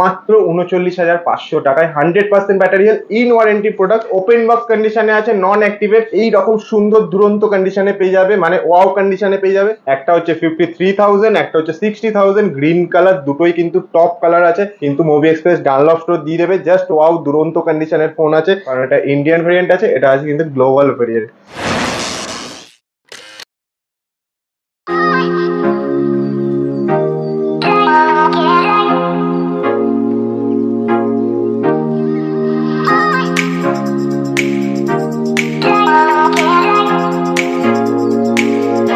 মাত্র ৩৯,৫০০ টাকায় 100% battery health in warranty product, open box কন্ডিশনে আছে, নন অ্যাক্টিভেট, এই রকম সুন্দর দুরন্ত কন্ডিশনে পেয়ে যাবে, মানে ওয়াও কন্ডিশনে পেয়ে যাবে। একটা হচ্ছে 53,000, একটা হচ্ছে 60,000, গ্রিন কালার, দুটোই কিন্তু টপ কালার আছে, কিন্তু মুভি এক্সপ্রেস ডানলপ স্টোর দিয়ে দেবে। জাস্ট ওয়াও দুরন্ত কন্ডিশনের ফোন আছে, কারণ এটা ইন্ডিয়ান ভেরিয়েন্ট আছে, এটা আছে কিন্তু গ্লোবাল ভেরিয়েন্ট।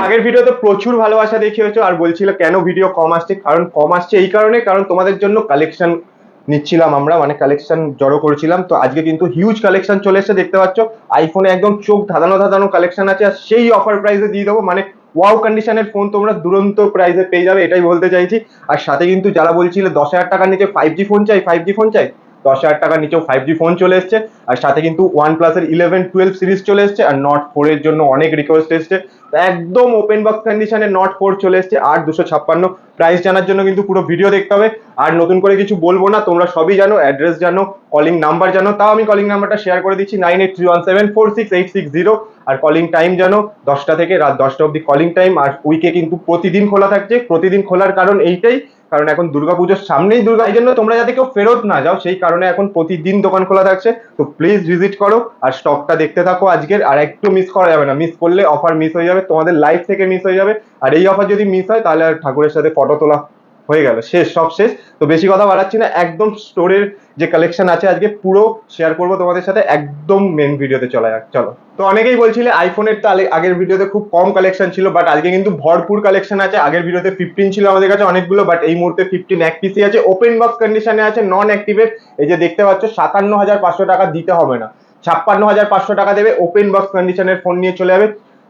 আগের ভিডিওতে প্রচুর ভালোবাসা দেখিয়েছো আর বলছিল কেন ভিডিও কম আসছে। কারণ কম আসছে এই কারণে, কারণ তোমাদের জন্য কালেকশন নিচ্ছিলাম আমরা, মানে কালেকশন জড়ো করেছিলাম। তো আজকে কিন্তু হিউজ কালেকশন চলে এসেছে, দেখতে পাচ্ছ আইফোনে একদম চোখ ধাঁধানো ধাঁধানো কালেকশন আছে, আর সেই অফার প্রাইসে দিয়ে দেবো। মানে ওয়াও কন্ডিশনের ফোন তোমরা দুরন্ত প্রাইসে পেয়ে যাবে, এটাই বলতে চাইছি। আর সাথে কিন্তু যারা বলছিল 10,000 টাকার নিচে 5G ফোন চাই, 5G ফোন চাই, 10,000 টাকার নিচেও 5G ফোন চলে এসছে। আর সাথে কিন্তু OnePlus এর 11, 12 সিরিজ চলে এসছে, আর Nord 4 এর জন্য অনেক রিকোয়েস্ট এসছে। একদম ওপেন বক্স কন্ডিশনে Nord 4 চলে এসছে 8,256। প্রাইস জানার জন্য কিন্তু পুরো ভিডিও দেখতে হবে। আর নতুন করে কিছু বলবো না, তোমরা সবই জানো, অ্যাড্রেস জানো, কলিং নাম্বার জানো, তাও আমি কলিং নাম্বারটা শেয়ার করে দিচ্ছি 9831746860। আর কলিং টাইম জানো 10টা থেকে রাত 10টা অবধি কলিং টাইম। আর উইকে কিন্তু প্রতিদিন খোলা থাকছে। প্রতিদিন খোলার কারণ এইটাই, কারণ এখন দুর্গাপুজোর সামনেই দুর্গা, এই জন্য তোমরা যাতে কেউ ফেরত না যাও সেই কারণে এখন প্রতিদিন দোকান খোলা থাকছে। তো প্লিজ ভিজিট করো আর স্টকটা দেখতে থাকো আজকের। আর একটু মিস করা যাবে না, মিস করলে অফার মিস হয়ে যাবে, তোমাদের লাইফ থেকে মিস হয়ে যাবে। আর এই অফার যদি মিস হয় তাহলে আর ঠাকুরের সাথে ফটো তোলা হয়ে গেল, শেষ, সব শেষ। তো বেশি কথা বাড়াচ্ছি না, একদম স্টোরের যে কালেকশন আছে আজকে পুরো শেয়ার করবো তোমাদের সাথে, একদম মেন ভিডিওতে চলে যাক, চলো। তো অনেকেই বলছিলে আইফোনের তো আগের ভিডিওতে খুব কম কালেকশন ছিল, বাট আজকে কিন্তু ভরপুর কালেকশন আছে। আগের ভিডিওতে 15 ছিল আমাদের কাছে অনেকগুলো, বাট এই মুহূর্তে 15 এক পিসি আছে, ওপেন বক্স কন্ডিশনে আছে, নন অ্যাক্টিভেট। এই যে দেখতে পাচ্ছ 57,500 টাকা দিতে হবে না, 56,500 টাকা দেবে, ওপেন বক্স কন্ডিশনের ফোন নিয়ে চলে যাবে।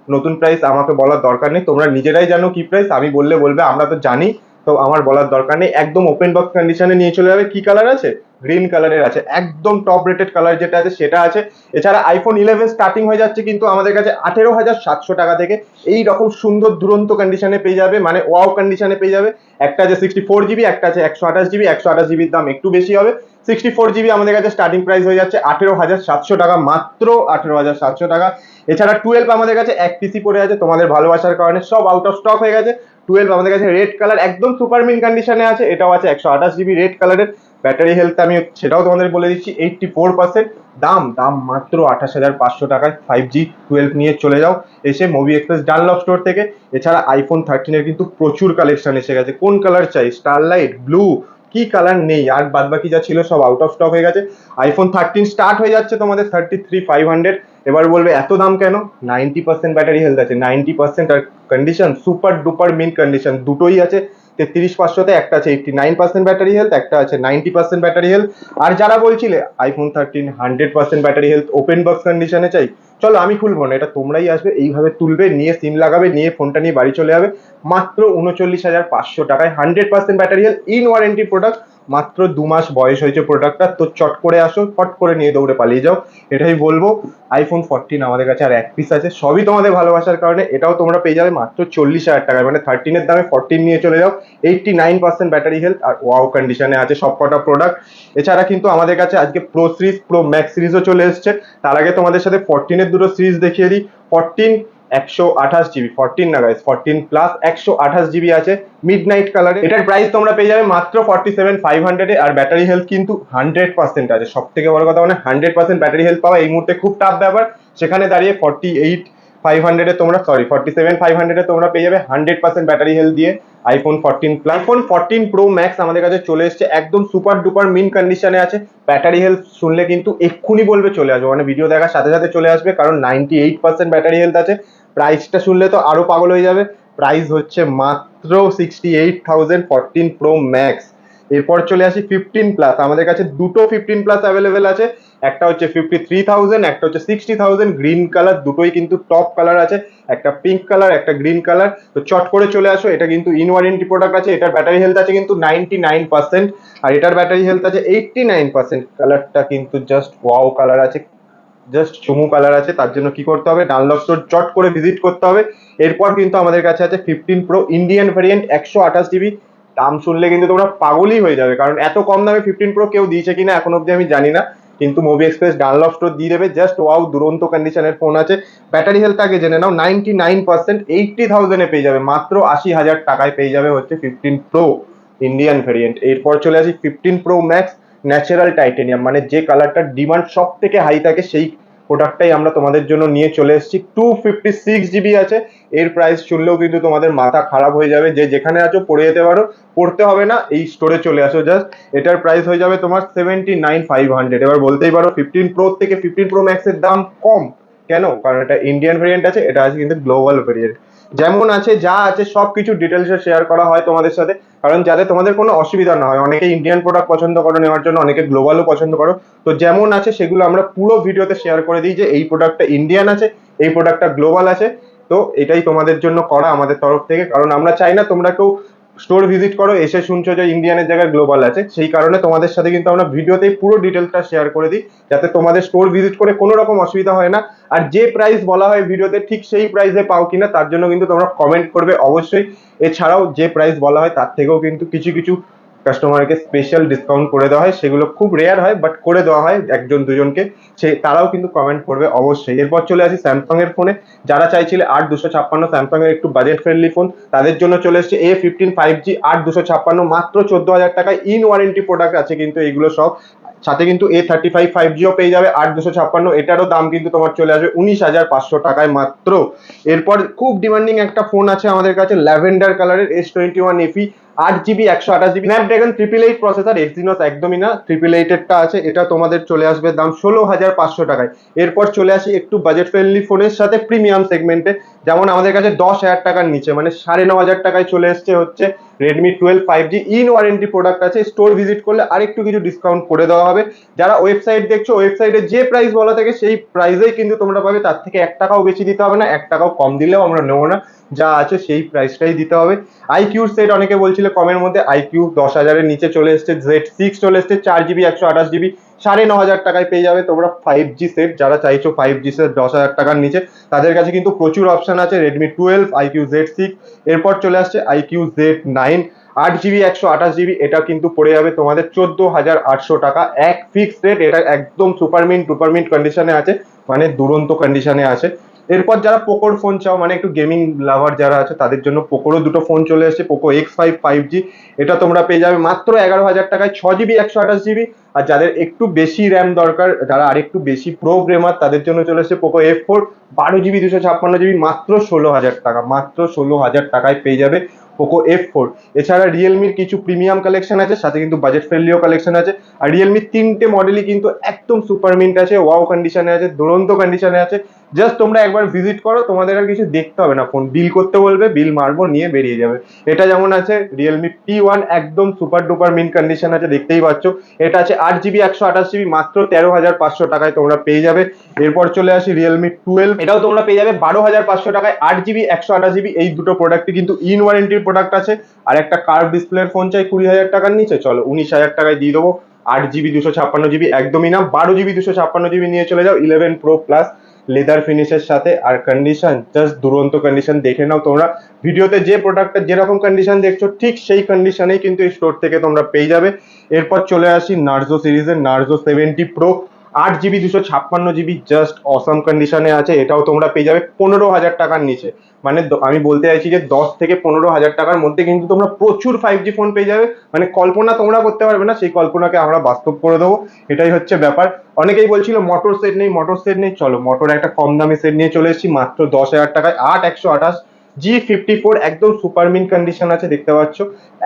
নতুন প্রাইস আমাকে বলার দরকার নেই, তোমরা নিজেরাই জানো কি প্রাইস, আমি বললে বলবে, আমরা তো জানি, তো আমার বলার দরকার নেই। একদম ওপেন বক্স কন্ডিশনে নিয়ে চলে যাবে। কি কালার আছে? গ্রিন কালারের আছে, একদম টপ রেটেড কালার যেটা আছে সেটা আছে। এছাড়া আইফোন 11 স্টার্টিং হয়ে যাচ্ছে কিন্তু আমাদের কাছে 18,700 টাকা থেকে। এই রকম সুন্দর দুরন্ত কন্ডিশনে পেয়ে যাবে, মানে ওয়াও কন্ডিশনে পেয়ে যাবে। একটা আছে 64GB, একটা আছে 128GB। 128GBর দাম একটু বেশি হবে। 64GB আমাদের কাছে স্টার্টিং প্রাইস হয়ে যাচ্ছে 18,700 টাকা, মাত্র 18,700 টাকা। এছাড়া 12 আমাদের কাছে এক পিসি পড়ে আছে, তোমাদের ভালোবাসার কারণে সব আউট অফ স্টক হয়ে গেছে। 12 আমাদের কাছে রেড কালার একদম সুপার মিন কন্ডিশনে আছে, এটাও আছে 128GB রেড কালারের। ব্যাটারি হেলথ আমি সেটাও তোমাদের বলে দিচ্ছি 84%। দাম দাম মাত্র 28,500 টাকায় 5G 12 নিয়ে চলে যাও এসে মুভি এক্সপ্রেস ডানলপ স্টোর থেকে। এছাড়া আইফোন 13 এর কিন্তু প্রচুর কালেকশন এসে গেছে। কোন কালার চাই? স্টারলাইট, ব্লু, কি কালার নেই আর বাদ বাকি যা ছিল সব আউট অফ স্টক হয়ে গেছে। আইফোন 13 স্টার্ট হয়ে যাচ্ছে তোমাদের 33,500। এবার বলবে এত দাম কেন? 90% ব্যাটারি হেলথ আছে, 90%। আর condition super duper mint condition দুটোই আছে 33,500-তে। একটা আছে 89% ব্যাটারি হেলথ, একটা আছে 90% ব্যাটারি হেলথ। আর যারা বলছিলে iPhone 13 100% battery health open box কন্ডিশনে চাই, চলো আমি খুলবো না, এটা তোমরাই আসবে, এইভাবে তুলবে, নিয়ে সিম লাগাবে, নিয়ে ফোনটা নিয়ে বাড়ি চলে যাবে। মাত্র 39,500 টাকায় 100% battery health in warranty product. মাত্র 2 মাস বয়স হয়েছে প্রোডাক্টটা, তো চট করে আসো, ফট করে নিয়ে দৌড়ে পালিয়ে যাও, এটাই বলবো। আইফোন 14 আমাদের কাছে আর এক পিস আছে, সবই তোমাদের ভালোবাসার কারণে। এটাও তোমরা পেয়ে যাবে মাত্র 40,000 টাকায়, মানে 13 এর দামে 14 নিয়ে চলে যাও। 89% ব্যাটারি হেলথ আর ওয়াও কন্ডিশনে আছে সবকটা প্রোডাক্ট। এছাড়া কিন্তু আমাদের কাছে আজকে প্রো সিরিজ, প্রো ম্যাক্স সিরিজও চলে এসছে। তার আগে তোমাদের সাথে 14 এর দুটো সিরিজ দেখিয়ে দিই। 14 128GB, 14 না গাইস, 14 প্লাস 128GB আছে মিড নাইট কালারে। এটার প্রাইস তোমরা পেয়ে যাবে মাত্র 47,500 এ। আর ব্যাটারি হেলথ কিন্তু 100% আছে, সব থেকে বড় কথা, মানে 100% ব্যাটারি হেলথ পাওয়া এই মুহূর্তে খুব টাফ ব্যাপার। সেখানে দাঁড়িয়ে 48,500 তোমরা, সরি 47,500 তোমরা পেয়ে যাবে 100% ব্যাটারি হেলথ দিয়ে iPhone 14 plus. IPhone 14 pro max আমাদের কাছে চলে এসছে, একদম সুপার ডুপার মিন কন্ডিশনে আছে। ব্যাটারি হেলথ শুনলে কিন্তু এক্ষুনি বলবে চলে আসবে, মানে ভিডিও দেখার সাথে সাথে চলে আসবে, কারণ 98% ব্যাটারি হেলথ আছে। প্রাইসটা শুনলে তো আরো পাগল হয়ে যাবে, প্রাইস হচ্ছে মাত্র 68,000 14 প্রো ম্যাক্স। এরপর চলে আসি 15 প্লাস, আমাদের কাছে দুটো 15 প্লাস অ্যাভেলেবেল আছে। একটা হচ্ছে 53,000, একটা হচ্ছে 60,000, গ্রিন কালার, দুটোই কিন্তু টপ কালার আছে, একটা পিঙ্ক কালার, একটা গ্রিন কালার। তো চট করে চলে আসো, এটা কিন্তু ইন ওয়ারেন্টি প্রোডাক্ট আছে। এটার ব্যাটারি হেলথ আছে কিন্তু 99%, আর এটার ব্যাটারি হেলথ আছে 89%। কালারটা কিন্তু জাস্ট ওয়াও কালার আছে, জাস্ট চুমু কালার আছে। তার জন্য কি করতে হবে? ডানলপ স্টোর চট করে ভিজিট করতে হবে। এরপর কিন্তু আমাদের কাছে আছে 15 প্রো ইন্ডিয়ান ভেরিয়েন্ট 128GB, দাম শুনলে কিন্তু তোমরা পাগলই হয়ে যাবে, কারণ এত কম দামে 15 Pro কেউ দিয়েছে কিনা এখন অব্দি আমি জানি না, কিন্তু মুভি এক্সপ্রেস ডানলপ স্টোর দিয়ে দেবে। জাস্ট ওয়াও, দুরন্ত কন্ডিশনের ফোন আছে। ব্যাটারি হেলথ আগে জেনে নাও, 99%, 80,000 পেয়ে যাবে, মাত্র 80,000 টাকায় পেয়ে যাবে হচ্ছে 15 Pro ইন্ডিয়ান ভেরিয়েন্ট। এরপর চলে আসি 15 Pro Max ন্যাচারাল টাইটেনিয়াম, মানে যে কালারটার ডিমান্ড সব থেকে হাই থাকে সেই প্রোডাক্টটাই আমরা তোমাদের জন্য নিয়ে চলে এসেছি। 256 GB আছে। এর প্রাইস শুনলেও কিন্তু তোমাদের মাথা খারাপ হয়ে যাবে, যে যেখানে আছো পড়ে যেতে পারো, পড়তে হবে না, এই স্টোরে চলে আসো জাস্ট। এটার প্রাইস হয়ে যাবে তোমার 79,500। এবার বলতেই পারো 15 Pro থেকে 15 Pro Max এর দাম কম কেন, কারণ এটা ইন্ডিয়ান ভেরিয়েন্ট আছে, এটা আছে কিন্তু গ্লোবাল ভেরিয়েন্ট। যেমন আছে যা আছে সবকিছু ডিটেলসে শেয়ার করা হয় তোমাদের সাথে, কারণ যাতে তোমাদের কোনো অসুবিধা না হয়। অনেকে ইন্ডিয়ান প্রোডাক্ট পছন্দ করো নেওয়ার জন্য, অনেকে গ্লোবালও পছন্দ করো, তো যেমন আছে সেগুলো আমরা পুরো ভিডিওতে শেয়ার করে দিই, যে এই প্রোডাক্টটা ইন্ডিয়ান আছে, এই প্রোডাক্টটা গ্লোবাল আছে। তো এটাই তোমাদের জন্য করা আমাদের তরফ থেকে, কারণ আমরা চাই না তোমরা কেউ স্টোর ভিজিট করো এসে শুনছো যে ইন্ডিয়ানের জায়গায় গ্লোবাল আছে, সেই কারণে তোমাদের সাথে কিন্তু আমরা ভিডিওতেই পুরো ডিটেলসটা শেয়ার করে দিই, যাতে তোমাদের স্টোর ভিজিট করে কোনো রকম অসুবিধা হয় না। আর যে প্রাইস বলা হয় ভিডিওতে ঠিক সেই প্রাইসে পাও কিনা তার জন্য কিন্তু তোমরা কমেন্ট করবে অবশ্যই। এছাড়াও যে প্রাইস বলা হয় তার থেকেও কিন্তু কিছু কিছু কাস্টমারকে স্পেশাল ডিসকাউন্ট করে দেওয়া হয়, সেগুলো খুব রেয়ার হয় বাট করে দেওয়া হয় একজন দুজনকে, তারাও কিন্তু কমেন্ট করবে অবশ্যই। এরপর চলে আসি স্যামসাং এর ফোনে। যারা চাইছিলে 8256 স্যামসাং এর একটু বাজেট ফ্রেন্ডলি ফোন, তাদের জন্য চলে এসেছে A15 5G 8256, মাত্র 14,000 টাকায়। ইন ওয়ারেন্টি প্রোডাক্ট আছে কিন্তু এগুলো সব, সাথে কিন্তু A35 5Gও পেয়ে যাবে 8256, এটারও দাম কিন্তু তোমার চলে আসবে 19,500 টাকায় মাত্র। এরপর খুব ডিমান্ডিং একটা ফোন আছে আমাদের কাছে, ল্যাভেন্ডার কালারের S21 FE, 8GB 128GB, Snapdragon 888 processor, Exynos একদমই না, 888 এরটা আছে, এটা তোমাদের চলে আসবে দাম 16,500 টাকায়। এরপর চলে আসি একটু বাজেট ফ্রেন্ডলি ফোনের সাথে প্রিমিয়াম সেগমেন্টে, যেমন আমাদের কাছে 10,000 টাকার নিচে মানে 9,500 টাকায় চলে এসছে হচ্ছে Redmi 12 5G, in warranty product আছে। স্টোর ভিজিট করলে আরেকটু কিছু ডিসকাউন্ট করে দেওয়া হবে। যারা ওয়েবসাইট দেখছো, ওয়েবসাইটে যে প্রাইস বলা থাকে সেই প্রাইসেই কিন্তু তোমরা পাবে, তার থেকে 1 টাকাও বেশি দিতে হবে না, 1 টাকাও কম দিলেও আমরা নেবো না, যা আছে সেই প্রাইসটাই দিতে হবে। আইকিউর সেট অনেকে বলছিল কমের মধ্যে, আইকিউ 10,000-এর নিচে চলে এসছে, Z6 চলে এসছে 4GB 128GB, 9,500 টাকায় পেয়ে যাবে তোমরা 5G সেট। যারা চাইছো 5G সেট 10,000 টাকার নিচে, তাদের কাছে কিন্তু প্রচুর অপশন আছে, Redmi 12, আইকিউ Z6। এরপর চলে আসছে আইকিউ Z9, 8GB 128GB, এটা কিন্তু পড়ে যাবে তোমাদের 14,800 টাকা, এক ফিক্স রেট। এটা একদম সুপারমিন্ট কন্ডিশনে আছে, মানে দুরন্ত কন্ডিশনে আছে। এরপর যারা পোকোর ফোন চাও, মানে একটু গেমিং লাভার যারা আছে, তাদের জন্য পোকোরও দুটো ফোন চলে এসেছে, পোকো X5 5G, এটা তোমরা পেয়ে যাবে মাত্র 11,000 টাকায়, 6GB 128GB। আর যাদের একটু বেশি র্যাম দরকার, যারা আরেকটু বেশি প্রো গেমার, তাদের জন্য চলে এসেছে পোকো F4, 12GB 256GB, মাত্র 16,000 টাকা, মাত্র 16,000 টাকায় পেয়ে যাবে পোকো F4। এছাড়া রিয়েলমির কিছু প্রিমিয়াম কালেকশন আছে, সাথে কিন্তু বাজেট ফ্রেন্ডলিও কালেকশন আছে। আর রিয়েলমির 3টে মডেলই কিন্তু একদম সুপারমিন্ট আছে, ওয়াও কন্ডিশনে আছে, দুরন্ত কন্ডিশনে আছে। জাস্ট তোমরা একবার ভিজিট করো, তোমাদের আর কিছু দেখতে হবে না, ফোন বিল করতে বলবে, বিল মারবো, নিয়ে বেরিয়ে যাবে। এটা যেমন আছে রিয়েলমি P1, একদম সুপার ডুপার মিন্ট কন্ডিশন আছে, দেখতেই পাচ্ছ। এটা আছে 8GB 128GB, মাত্র 13,500 টাকায় তোমরা পেয়ে যাবে। এরপর চলে আসি রিয়েলমি 12, এটাও তোমরা পেয়ে যাবে 12,500 টাকায়, 8GB 128GB। এই দুটো প্রোডাক্টই কিন্তু ইন ওয়ারেন্টির প্রোডাক্ট আছে। আর একটা কার্ভ ডিসপ্লের ফোন চাই 20,000 টাকার নিচে, চলো 19,000 টাকায় দিয়ে দেবো, 8GB 256GB, একদমই না, 12GB 256GB নিয়ে চলে যাও, 11 Pro Plus লেদার ফিনিশের সাথে। আর কন্ডিশন জাস্ট দুরন্ত কন্ডিশন, দেখে নাও তোমরা ভিডিওতে, যে প্রোডাক্টটা যেরকম কন্ডিশন দেখছো ঠিক সেই কন্ডিশনেই কিন্তু এই স্টোর থেকে তোমরা পেয়ে যাবে। এরপর চলে আসি নার্জো সিরিজের Narzo 70 Pro, 8GB 256GB, just awesome কন্ডিশনে আছে। এটাও তোমরা পেয়ে যাবে 15,000 টাকার নিচে, মানে আমি বলতে চাইছি যে 10 থেকে 15,000 টাকার মধ্যে কিন্তু তোমরা প্রচুর 5G ফোন পেয়ে যাবে, মানে কল্পনা তোমরা করতে পারবে না, সেই কল্পনাকে আমরা বাস্তব করে দেবো, এটাই হচ্ছে ব্যাপার। অনেকেই বলছিল মোটর সেট নেই, চলো মোটর একটা কম দামি সেট নিয়ে চলে এসেছি মাত্র 10,000 টাকায়, 8/128 G54, একদম সুপারমিন্ট কন্ডিশন আছে, দেখতে পাচ্ছ।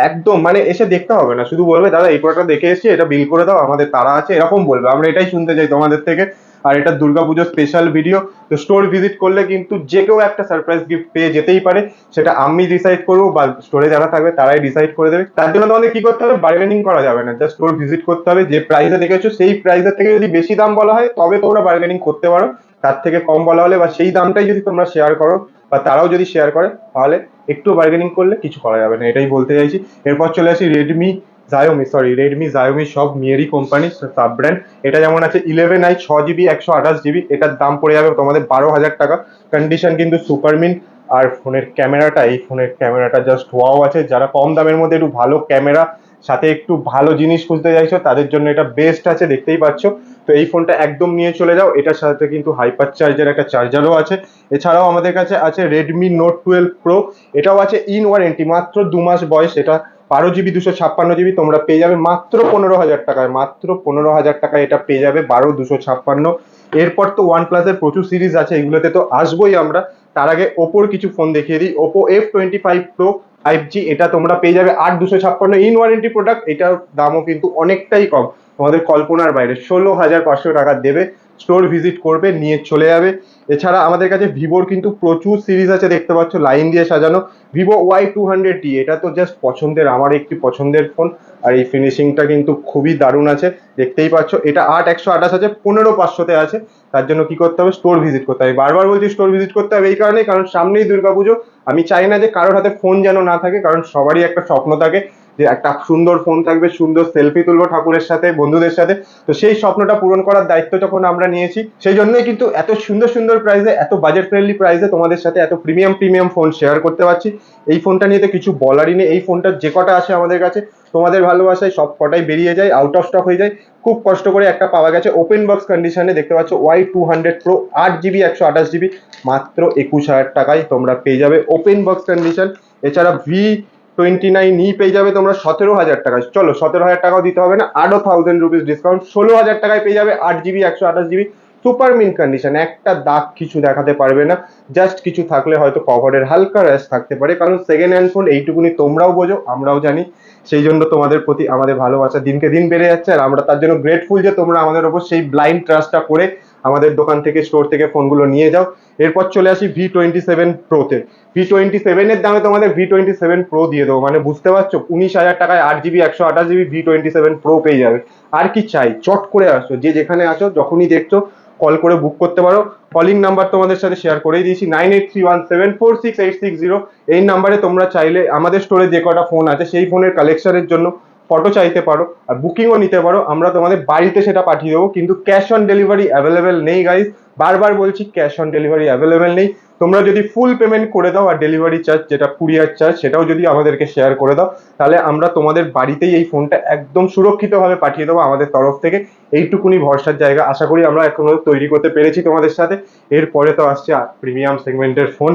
একদম মানে এসে দেখতে হবে না, শুধু বলবে দাদা এই প্রোডাক্টটা দেখে এসেছি, এটা বিল করে দাও, আমাদের তারা আছে, এরকম বলবে, আমরা এটাই শুনতে চাই তোমাদের থেকে। আর এটা দুর্গাপুজোর স্পেশাল ভিডিও, তো স্টোর ভিজিট করলে কিন্তু যে কেউ একটা সারপ্রাইজ গিফট পেয়ে যেতেই পারে, সেটা আমি ডিসাইড করবো বা স্টোরে যারা থাকবে তারাই ডিসাইড করে দেবে। তার জন্য তোমাদের কি করতে হবে, বার্গেনিং করা যাবে না, জাস্ট স্টোর ভিজিট করতে হবে, যে প্রাইসে দেখেছো সেই প্রাইসের থেকে যদি বেশি দাম বলা হয় তবে তোমরা বার্গেনিং করতে পারো, তার থেকে কম বলা হলে বা সেই দামটাই যদি তোমরা শেয়ার করো বা তারাও যদি শেয়ার করে, তাহলে একটু বার্গেনিং করলে কিছু করা যাবে না, এটাই বলতে চাইছি। এরপর চলে আসি রেডমি জায়োমি, সব মিয়েরই কোম্পানি সাব ব্র্যান্ড। এটা যেমন আছে 11i, 6GB 128GB, এটার দাম পড়ে যাবে তোমাদের 12,000 টাকা, কন্ডিশন কিন্তু সুপারমিন্ট। আর ফোনের ক্যামেরাটা, এই ফোনের ক্যামেরাটা জাস্ট ওয়াও আছে। যারা কম দামের মধ্যে একটু ভালো ক্যামেরা সাথে একটু ভালো জিনিস খুঁজতে চাইছো তাদের জন্য এটা বেস্ট আছে, দেখতেই পাচ্ছ। তো এই ফোনটা একদম নিয়ে চলে যাও। এটার সাথে কিন্তু হাইপার চার্জের একটা চার্জারও আছে। এছাড়াও আমাদের কাছে আছে রেডমি নোট 12 প্রো, এটাও আছে ইন ওয়ারেন্টি, মাত্র 2 মাস বয়স। এটা 12 জিবি 256 জিবি তোমরা পেয়ে যাবে মাত্র 15,000 টাকায়, মাত্র 15,000 টাকায় এটা পেয়ে যাবে 12 256। এরপর তো ওয়ান প্লাসের প্রচুর সিরিজ আছে, এগুলোতে তো আসবোই আমরা। তার আগে ওপোর কিছু ফোন দেখিয়ে দিই। ওপো F25 প্রো 5G, এটা তোমরা পেয়ে যাবে 8 256 ইন ওয়ারেন্টি প্রোডাক্ট। এটার দামও কিন্তু অনেকটাই কম, তোমাদের কল্পনার বাইরে। 16,500 টাকা দেবে, স্টোর ভিজিট করবে, নিয়ে চলে যাবে। এছাড়া আমাদের কাছে ভিভোর কিন্তু প্রচুর সিরিজ আছে, দেখতে পাচ্ছ লাইন দিয়ে সাজানো। ভিভো Y200D, এটা তো জাস্ট পছন্দের, আমার একটি পছন্দের ফোন। আর এই ফিনিশিংটা কিন্তু খুবই দারুণ আছে, দেখতেই পাচ্ছ। এটা 8 128 আছে, 15 500-তে আছে। তার জন্য কি করতে হবে, স্টোর ভিজিট করতে হবে। বারবার বলছি স্টোর ভিজিট করতে হবে এই কারণে, কারণ সামনেই দুর্গাপুজো। আমি চাই না যে কারোর হাতে ফোন যেন না থাকে, কারণ সবারই একটা স্বপ্ন থাকে যে একটা সুন্দর ফোন থাকবে, সুন্দর সেলফি তুলবো ঠাকুরের সাথে, বন্ধুদের সাথে। তো সেই স্বপ্নটা পূরণ করার দায়িত্ব যখন আমরা নিয়েছি, সেই জন্যই কিন্তু এত সুন্দর সুন্দর প্রাইসে, এত বাজেট ফ্রেন্ডলি প্রাইসে তোমাদের সাথে এত প্রিমিয়াম প্রিমিয়াম ফোন শেয়ার করতে পারছি। এই ফোনটা নিয়ে তো কিছু বলারই নেই। এই ফোনটা যে কটা আছে আমাদের কাছে, তোমাদের ভালোবাসায় সব কটাই বেরিয়ে যায়, আউট অফ স্টক হয়ে যায়। খুব কষ্ট করে একটা পাওয়া গেছে ওপেন বক্স কন্ডিশনে, দেখতে পাচ্ছ Y200 প্রো 8 জিবি 128 জিবি, মাত্র 21,000 টাকায় তোমরা পেয়ে যাবে ওপেন বক্স কন্ডিশন। এছাড়া V29 পেয়ে যাবে তোমরা 17,000 টাকায়। চলো 17,000 টাকাও দিতে হবে না, আরো 1000 রুপিস ডিসকাউন্ট, 16,000 টাকায় পেয়ে যাবে 8 GB 128 GB super mint condition. একটা দাগ কিছু দেখাতে পারবে না, জাস্ট কিছু থাকলে হয়তো কভারের হালকা র্যাশ থাকতে পারে, কারণ সেকেন্ড হ্যান্ড ফোন এইটুকুনি তোমরাও বোঝো, আমরাও জানি। সেই জন্য তোমাদের প্রতি আমাদের ভালোবাসা দিনকে দিন বেড়ে যাচ্ছে, আর আমরা তার জন্য গ্রেটফুল যে তোমরা আমাদের ওপর সেই ব্লাইন্ড ট্রাস্টটা করে আমাদের দোকান থেকে, স্টোর থেকে ফোনগুলো নিয়ে যাও। এরপর চলে আসি V27 প্রোতে। V27 এর দামে তোমাদের V27 প্রো দিয়ে দেবো, মানে বুঝতে পারছো, 19,000 টাকায় 8 জিবি 128 জিবি V27 প্রো পেয়ে যাবে। আর কি চাই, চট করে আসো, যে যেখানে আছো যখনই দেখছো কল করে বুক করতে পারো। কলিং নাম্বার তোমাদের সাথে শেয়ার করেই দিয়েছি, 9831746860। এই নাম্বারে তোমরা চাইলে আমাদের স্টোরে যে কটা ফোন আছে সেই ফোনের কালেকশনের জন্য ফটো চাইতে পারো, আর বুকিংও নিতে পারো, আমরা তোমাদের বাড়িতে সেটা পাঠিয়ে দেবো। কিন্তু ক্যাশ অন ডেলিভারি অ্যাভেলেবেল নেই গাইজ, বারবার বলছি ক্যাশ অন ডেলিভারি অ্যাভেলেবেল নেই। তোমরা যদি ফুল পেমেন্ট করে দাও, আর ডেলিভারি চার্জ যেটা কুরিয়ার চার্জ সেটাও যদি আমাদেরকে শেয়ার করে দাও, তাহলে আমরা তোমাদের বাড়িতেই এই ফোনটা একদম সুরক্ষিতভাবে পাঠিয়ে দেবো আমাদের তরফ থেকে। এইটুকুনি ভরসার জায়গা আশা করি আমরা এখনো তৈরি করতে পেরেছি তোমাদের সাথে। এরপরে তো আসছে প্রিমিয়াম সেগমেন্টের ফোন,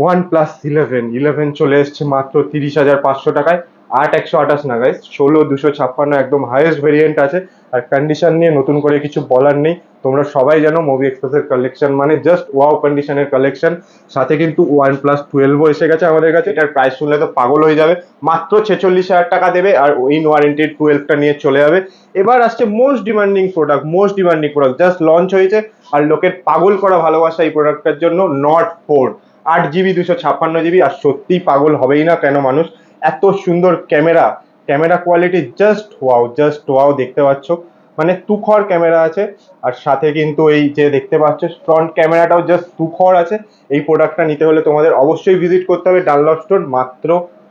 OnePlus 11 চলে এসছে মাত্র 30,500 টাকায়। 8 128 না গাইস, 16 256, একদম হাইয়েস্ট ভেরিয়েন্ট আছে। আর কন্ডিশন নিয়ে নতুন করে কিছু বলার নেই, তোমরা সবাই জানো মুভি এক্সপ্রেসের কালেকশন মানে জাস্ট ওয়াও কন্ডিশনের কালেকশন। সাথে কিন্তু OnePlus 12 এসে গেছে আমাদের কাছে, এটার প্রাইস শুনলে তো পাগল হয়ে যাবে, মাত্র 46,000 টাকা দেবে আর ইন ওয়ারেন্টি 12টা নিয়ে চলে যাবে। এবার আসছে most demanding product, just launch হয়েছে আর লোকের পাগল করা ভালোবাসা এই প্রোডাক্টটার জন্য, Note 4 8 জিবি 256 জিবি। আর সত্যি পাগল হবেই না কেন মানুষ, এত সুন্দর camera, camera quality just wow দেখতে পাচ্ছ, মানে তুখর ক্যামেরা আছে। আর সাথে কিন্তু এই যে দেখতে পাচ্ছ ফ্রন্ট ক্যামেরাটাও জাস্ট তুখর আছে। এই প্রোডাক্টটা নিতে হলে তোমাদের অবশ্যই ভিজিট করতে হবে ডানলপ স্টোর, মাত্র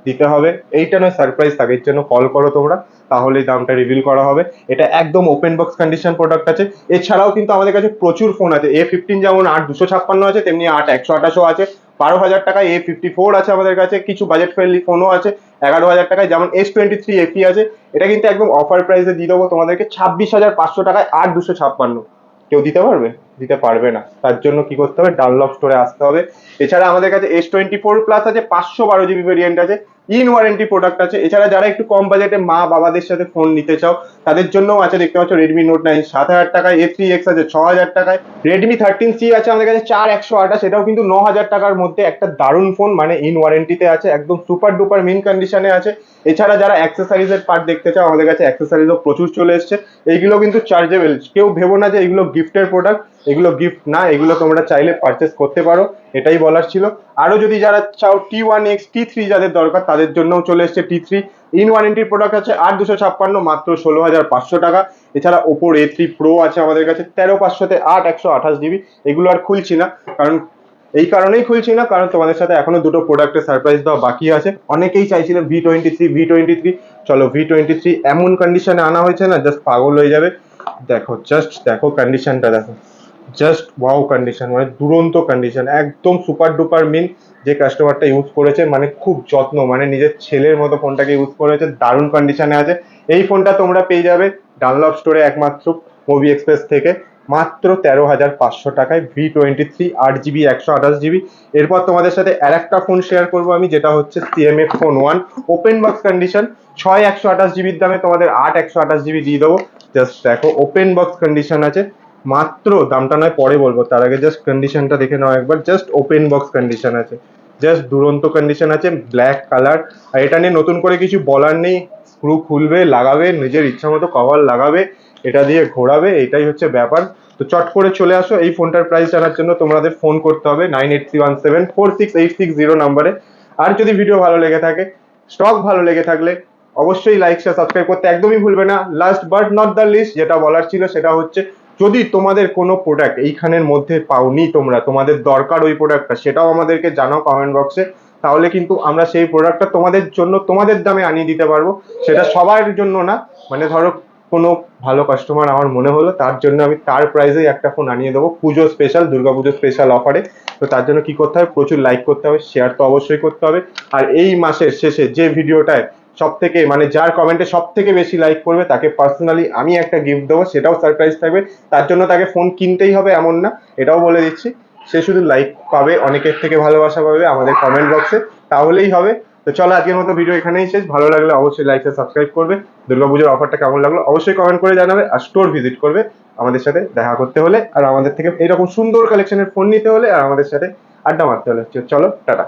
দিতে হবে, এইটা নয় সারপ্রাইজ থাকে, এর জন্য কল করো তোমরা, তাহলেই দামটা রিভিল করা হবে। এটা একদম ওপেন বক্স কন্ডিশন প্রোডাক্ট আছে। এছাড়াও কিন্তু আমাদের কাছে প্রচুর ফোন আছে, A15 যেমন 8 256 আছে, তেমনি 8 128 আছে। 12,000 টাকায় A54 আছে আমাদের কাছে, কিছু বাজেট ফ্রেন্ডলি ফোনও আছে 11,000 টাকায়, যেমন S23 FE আছে। এটা কিন্তু একদম অফার প্রাইসে দিয়ে দেবো তোমাদেরকে 26,500 টাকায় 8 256। কেউ দিতে পারবে? দিতে পারবে না। তার জন্য কি করতে হবে, ডানলপ স্টোরে আসতে হবে। এছাড়া আমাদের কাছে S24 প্লাস আছে, 512 জিবি ভেরিয়েন্ট আছে, ইন ওয়ারেন্টি প্রোডাক্ট আছে। এছাড়া যারা একটু কম বাজেটে মা বাবাদের সাথে ফোন নিতে চাও তাদের জন্যও আছে, দেখতে পাচ্ছ Redmi Note 9 7,000 টাকায়, A3X আছে 6,000 টাকায়, Redmi 13C আছে আমাদের কাছে 4128, এটাও কিন্তু 9,000 টাকার মধ্যে একটা দারুণ ফোন, মানে ইন ওয়ারেন্টিতে আছে, একদম সুপার ডুপার মিন কন্ডিশনে আছে। এছাড়া যারা অ্যাক্সেসরিজের পার্ট দেখতে চাও, আমাদের কাছে অ্যাক্সেসরিজও প্রচুর চলে এসছে। এইগুলো কিন্তু চার্জেবল, কেউ ভেবো না যে এগুলো গিফটের প্রোডাক্ট, এগুলো গিফট না, এগুলো তোমরা চাইলে পারচেস করতে পারো, এটাই বলার ছিল। আরো যদি যারা চাও T1X T3 যাদের দরকার তাদের জন্যও চলে এসছে T3, ইন ওয়ারেন্টি প্রোডাক্ট আছে 8 256, মাত্র 16,500 টাকা। এছাড়া ওপোর A3 প্রো আছে আমাদের কাছে 13,500-তে, 8 128 জিবি। এগুলো আর খুলছি না, কারণ এই কারণেই খুলছি না, কারণ তোমাদের সাথে এখনো দুটো প্রোডাক্টের সারপ্রাইজ দেওয়া বাকি আছে। অনেকেই চাইছিলেন V23, চলো V23 এমন কন্ডিশনে আনা হয়েছে না, জাস্ট পাগল হয়ে যাবে। দেখো, জাস্ট দেখো কন্ডিশনটা, দেখো জাস্ট ওয়াও কন্ডিশন, মানে দুরন্ত কন্ডিশন, একদম সুপার ডুপার মিন। যে কাস্টমারটা ইউজ করেছে মানে খুব যত্ন, মানে নিজের ছেলের মতো ফোনটাকে ইউজ করেছে, দারুণ কন্ডিশনে আছে। এই ফোনটা তোমরা পেয়ে যাবে ডানলপ স্টোরে একমাত্র মুভি এক্সপ্রেস থেকে মাত্র 13,500 টাকায় V23 8GB 128GB। এরপর তোমাদের সাথে আর একটা ফোন শেয়ার করবো আমি, যেটা হচ্ছে CMF phone 1 open box condition. 6 128GBর দামে তোমাদের 8 128GB দিয়ে দেবো। জাস্ট দেখো ওপেন বক্স কন্ডিশন আছে, মাত্র দামটা নয় পরে বলবো, তার আগে জাস্ট কন্ডিশনটা দেখে নাও একবার। জাস্ট ওপেন বক্স কন্ডিশন আছে, জাস্ট দুরন্ত কন্ডিশন আছে, ব্ল্যাক কালার। আর এটা নিয়ে নতুন করে কিছু বলার নেই, স্ক্রু খুলবে, লাগাবে, নিজের ইচ্ছা মতো কভার লাগাবে, এটা দিয়ে ঘোরাবে, এটাই হচ্ছে ব্যাপার। তো চট করে চলে আসো। এই ফোনটার প্রাইস জানার জন্য তোমাদের ফোন করতে হবে 9831746860 নাম্বারে। আর যদি ভিডিও ভালো লেগে থাকে, স্টক ভালো লেগে থাকলে অবশ্যই লাইক শেয়ার সাবস্ক্রাইব করতে একদমই ভুলবে না। Last but not the least যেটা বলার ছিল সেটা হচ্ছে, যদি তোমাদের কোনো প্রোডাক্ট এইখানের মধ্যে পাওনি, তোমরা তোমাদের দরকার ওই প্রোডাক্টটা, সেটাও আমাদেরকে জানাও কমেন্ট বক্সে। তাহলে কিন্তু আমরা সেই প্রোডাক্টটা তোমাদের জন্য তোমাদের দামে আনিয়ে দিতে পারবো। সেটা সবার জন্য না, মানে ধরো কোনো ভালো কাস্টমার আমার মনে হলো, তার জন্য আমি তার প্রাইসেই একটা ফোন আনিয়ে দেবো পুজো স্পেশাল, দুর্গাপুজো স্পেশাল অফারে। তো তার জন্য কি করতে হবে, প্রচুর লাইক করতে হবে, শেয়ার তো অবশ্যই করতে হবে। আর এই মাসের শেষে যে ভিডিওটায় সব থেকে মানে যার কমেন্টে সব থেকে বেশি লাইক করবে তাকে পার্সোনালি আমি একটা গিফট দেবো, সেটাও সারপ্রাইজ থাকবে। তার জন্য তাকে ফোন কিনতেই হবে এমন না, এটাও বলে দিচ্ছি। সে শুধু লাইক পাবে, অনেকের থেকে ভালোবাসা পাবে আমাদের কমেন্ট বক্সে, তাহলেই হবে। তো চলো আজকের মতো ভিডিও এখানেই শেষ। ভালো লাগলে অবশ্যই লাইক আর সাবস্ক্রাইব করবে। দুর্গাপুজোর অফারটা কেমন লাগলো অবশ্যই কমেন্ট করে জানাবে। আর স্টোর ভিজিট করবে আমাদের সাথে দেখা করতে হলে, আর আমাদের থেকে এইরকম সুন্দর কালেকশনের ফোন নিতে হলে, আর আমাদের সাথে আড্ডা মারতে হলে। চলো টাটা।